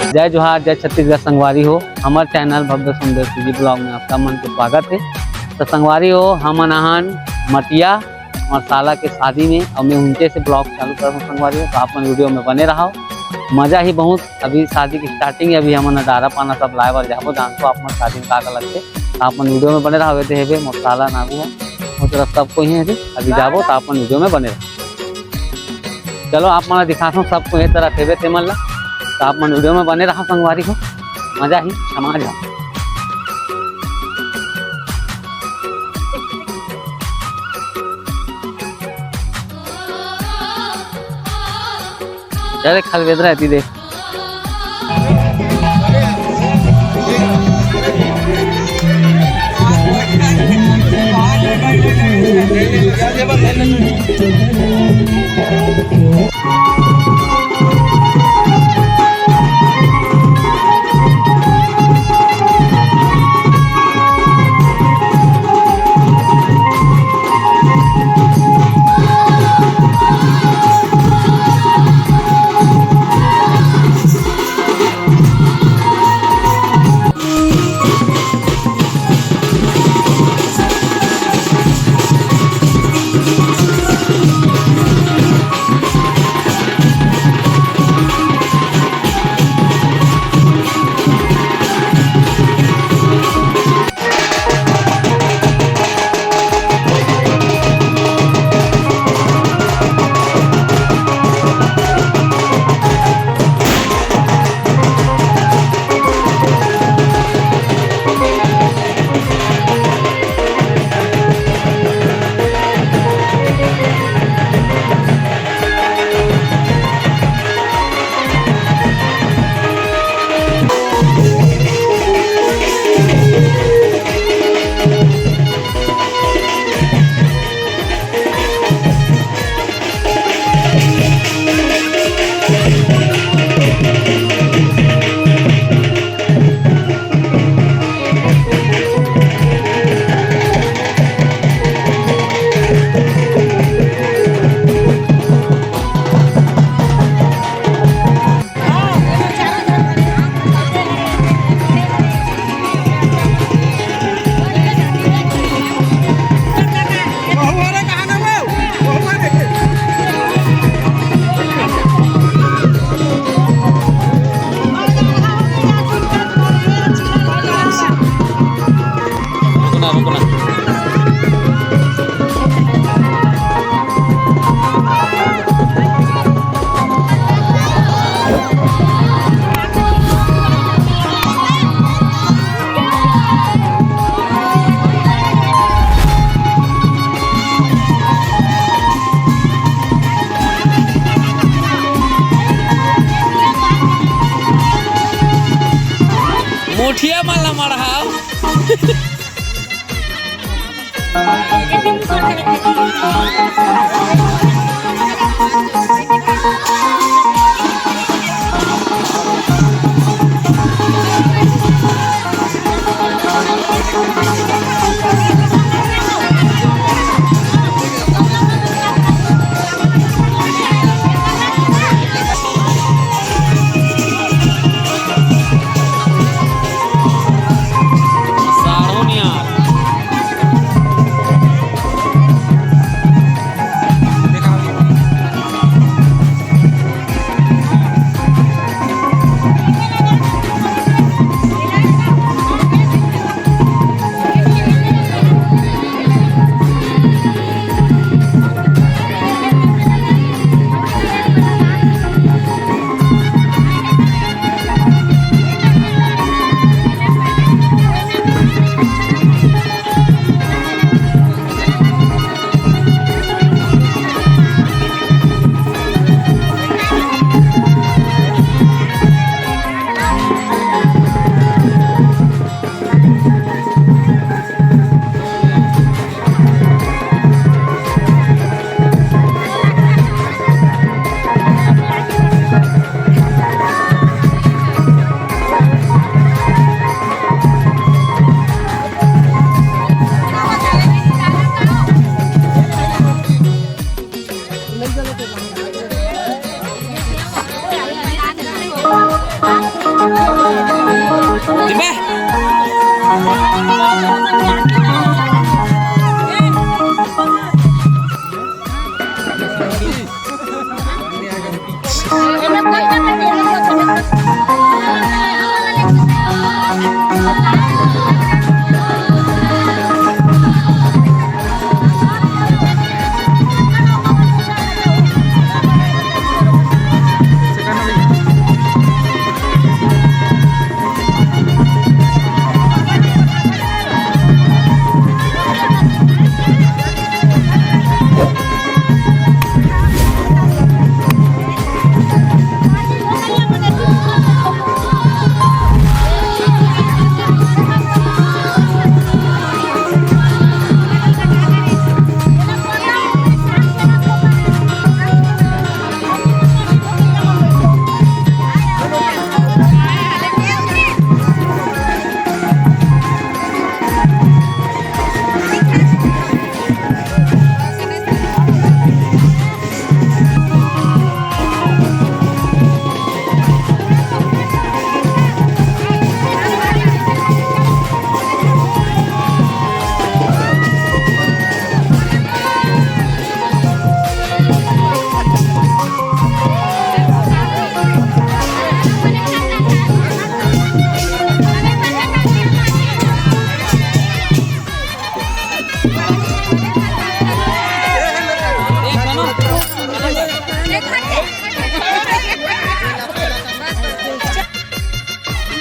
जय जोहार, जय छत्तीसगढ़ संगवारी हो। हमारे चैनल भव्य सुंदर सीजी ब्लॉग में आपका मन के स्वागत है। तो संगवारी हो, हम अनहन मटिया और साला के शादी में और मैं उनके से ब्लॉग चालू कर रहा हूँ संगवारी हो। तो आप वीडियो में बने रहो, मज़ा ही बहुत। अभी शादी की स्टार्टिंग है, अभी हमने डारा पाना सब लाए बार जाबो जानतो आप शादी में का लगते। आप वीडियो में बने रहो। हेबे मोर साला नागू है वो तरफ सब कोई है अभी जाबो तो आप वीडियो में बने रहो। चलो आप मैं दिखा हूँ सबको ये तरह हेबे ते मन ला, तो आप मन वीडियो में बने रहो संगवारी हो, मजा ही समाज है। चले खल वेद रहती देख मुठिया माला मारा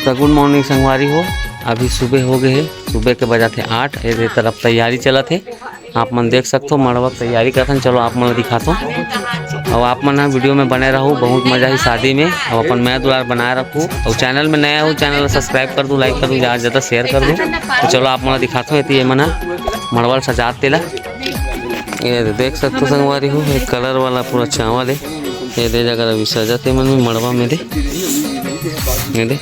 तो गुड मॉर्निंग संगवारी हो। अभी सुबह हो गए है, सुबह के बजा थे 8। ए तरफ तैयारी चला थे, आप मन देख सकते हो मड़वा तैयारी करथन। चलो आप मन दिखाता हूँ और आप मन वीडियो में बने रहो, बहुत मजा ही शादी में। और अपन मैं दुलार बनाए रखूँ और चैनल में नया हो चैनल सब्सक्राइब कर दूँ, लाइक कर दूँ, ज़्यादा ज़्यादा शेयर कर दूँ। तो चलो आप मन दिखाता हूँ ये मना मड़वा सजात तेला। ये देख सकते हो संगवारी हो, एक कलर वाला पूरा चावल है। ये दे जगह अभी सजाते मन में मड़वा में दे, ये दे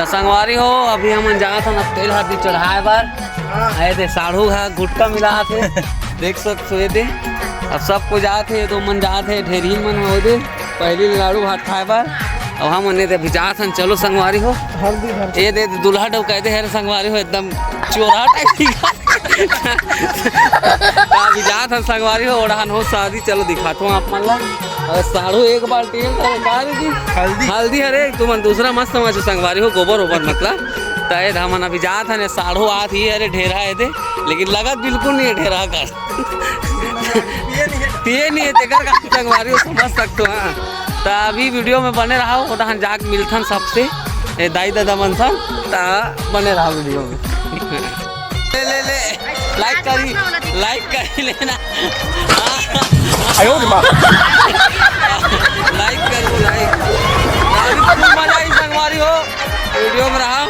संगवारी हो अभी हम जा था तेल हाथी चढ़ाए बार आए थे साढ़ू है गुटका मिला थे देख सोए थे अब सब को जाते तो मन जाते ढेरी मन हो दे पहली लाड़ू भात खाए बार अब हम ने अभी जात हन चलो संगवारी हो ये दे दूल्हा डब कहते हैं संगवारी हो एकदम चोरा टाइप अभी जात हन संगवारी हो ओढ़ान हो शादी चलो दिखाता हूँ आप मन ला साढ़ू एक बाल्टी हल्दी हरे तुम दूसरा मस्त समझ संगवारी हो गोबर ओबर मतलब तय हमन अभी जात है साढ़ू आत ही अरे ढेरा है दे लेकिन लगत बिल्कुल नहीं है ढेरा कर पिए नहीं है तेकर का संगवारी हो समझ सकते हो। हाँ तो अभी वीडियो में बने रहा हो जाक मिलथन सबसे दाई दादा मन सन बने रहा वीडियो में ले लाइक करी लेना लाइक करो लाइक मजा आई संगवारी हो वीडियो में रहा।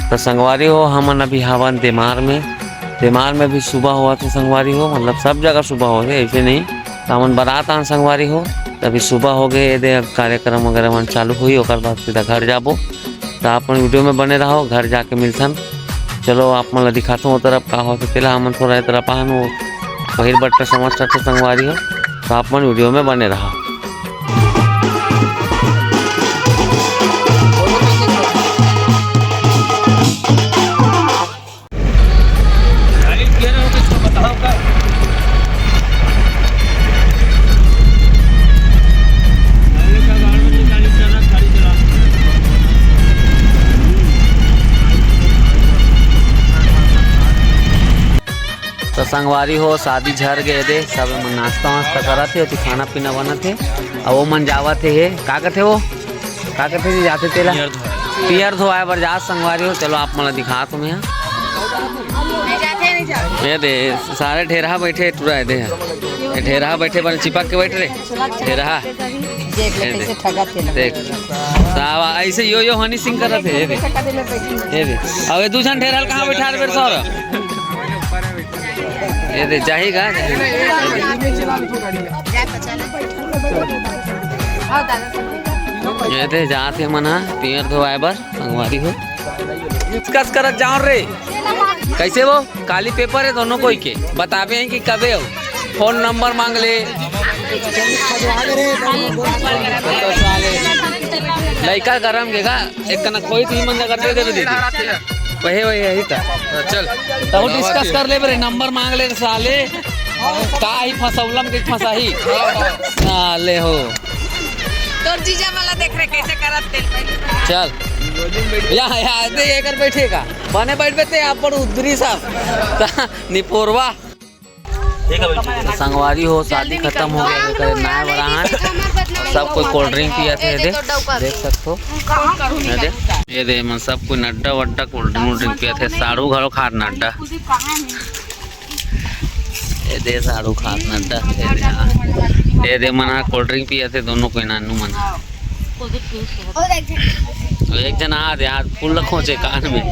तो संगवारी हो हमन अभी हवन देमार में भी सुबह हुआ थे संगवारी हो, मतलब सब जगह सुबह हो गए ऐसे नहीं। तो हमन बारात आन संगवारी हो, तभी सुबह हो गए ये कार्यक्रम वगैरह मन चालू हुई, और बाद सीधा घर जाबो। तो आप वीडियो में बने रहो, घर जाके मिलथन। चलो आप मन दिखाता हूँ तरफ का हो तेला हमन थोड़ा तरफ आन वो बहिर बट्टा समझ सकते संगवारी हो। तो आप मन वीडियो में बने रहो। तो संगवारी हो शादी झर गए दे, सब मन नाश्ता वास्ता करत थे, खाना पीना बनत थे, और वो मन जावत है का करते वो का करते जी जाते तेला पियर धोआए बर जा संगवारी हो। चलो आप मन दिखा तुम्हें ये दे सारे ढेरा बैठे टूरा दे ढेरा बैठे बन चिपक के बैठ रहे ढेरा देख सावा ऐसे यो हनी सिंह करत है ये दे अब ये दूसरा ढेरा कहाँ बैठा रे सर ये दे जाएगा ये दे जाते मना पियर धोआए बर संगवारी हो डिस्कस करत जाओ रे कैसे वो काली पेपर है दोनों कोई के बतावे हैं कि कबे हो फोन नंबर मांग ले लड़का गरम के का एक कना कोई थी मन करते दे दीदी वही यही था। चल तो डिस्कस कर ले बरे नंबर मांग ले साले का ही फसौलम के फसाही साले हो तोर जीजा वाला देख रहे कैसे करत तेल चल या दे एकर बैठेगा बने बैठ बेते आप पर उधरी साहब निपोरवा संगवारी हो शादी खत्म हो गया करे नया बराहन सब कोई कोल्ड ड्रिंक पिया थे देख सकते हो ये दे मन सब कोई नड्डा वड्डा कोल्ड ड्रिंक पिया थे साड़ू घरों खार नड्डा ये दे साड़ू खार नड्डा ये दे मन कोल्ड ड्रिंक पिया थे दोनों कोई नानू मन एक जना आ दे हाथ फूल रखो चे कान में